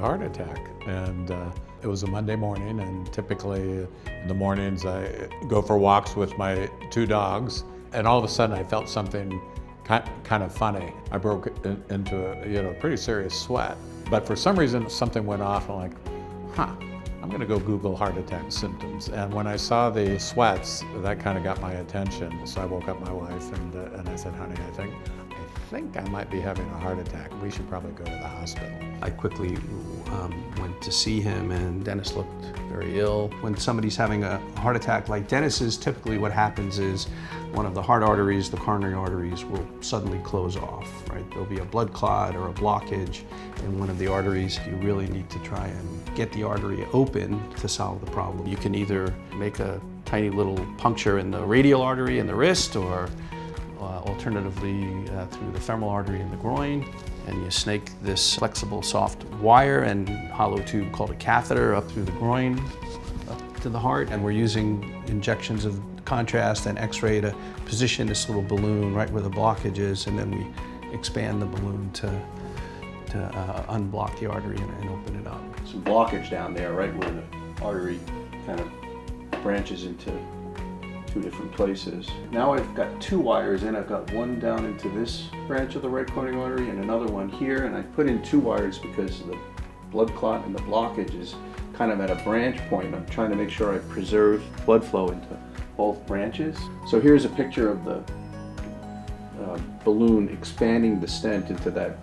heart attack. And it was a Monday morning, and typically in the mornings I go for walks with my 2 dogs, and all of a sudden I felt something kind of funny. I broke into a pretty serious sweat. But for some reason something went off, and I'm like, I'm gonna go Google heart attack symptoms. And when I saw the sweats, that kind of got my attention. So I woke up my wife and I said, honey, I think I might be having a heart attack. We should probably go to the hospital. I quickly went to see him, and Dennis looked very ill. When somebody's having a heart attack like Dennis's, typically what happens is one of the heart arteries, the coronary arteries, will suddenly close off, right? There'll be a blood clot or a blockage in one of the arteries. You really need to try and get the artery open to solve the problem. You can either make a tiny little puncture in the radial artery in the wrist, or alternatively through the femoral artery in the groin, and you snake this flexible soft wire and hollow tube called a catheter up through the groin, up to the heart, and we're using injections of contrast and x-ray to position this little balloon right where the blockage is, and then we expand the balloon to unblock the artery and open it up. Some blockage down there, right where the artery kind of branches into 2 different places. Now I've got 2 wires in. I've got one down into this branch of the right coronary artery and another one here, and I put in 2 wires because the blood clot and the blockage is kind of at a branch point. I'm trying to make sure I preserve blood flow into both branches. So here's a picture of the balloon expanding the stent into that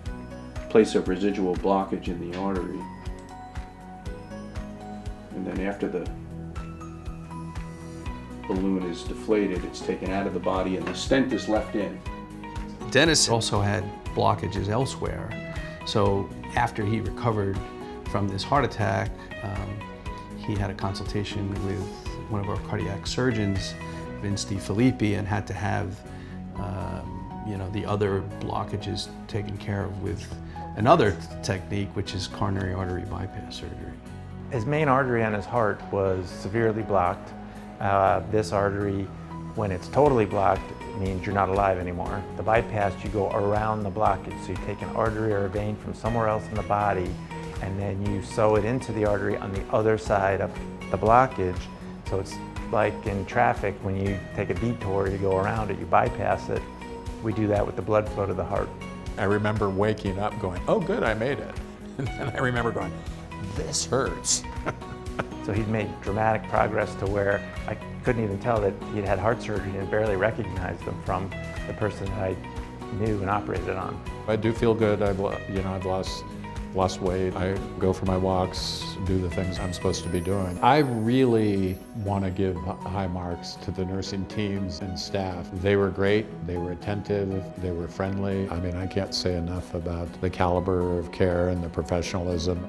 place of residual blockage in the artery. And then after the balloon is deflated, it's taken out of the body and the stent is left in. Dennis also had blockages elsewhere. So after he recovered from this heart attack, he had a consultation with one of our cardiac surgeons, Vince DiFilippi, and had to have the other blockages taken care of with another technique, which is coronary artery bypass surgery. His main artery on his heart was severely blocked. This artery, when it's totally blocked, means you're not alive anymore. The bypass, you go around the blockage. So you take an artery or a vein from somewhere else in the body, and then you sew it into the artery on the other side of the blockage. So it's like in traffic, when you take a detour, you go around it, you bypass it. We do that with the blood flow to the heart. I remember waking up going, oh good, I made it. And then I remember going, this hurts. So he'd made dramatic progress to where I couldn't even tell that he'd had heart surgery and barely recognized him from the person that I knew and operated on. I do feel good. I've lost weight. I go for my walks, do the things I'm supposed to be doing. I really want to give high marks to the nursing teams and staff. They were great, they were attentive, they were friendly. I mean, I can't say enough about the caliber of care and the professionalism.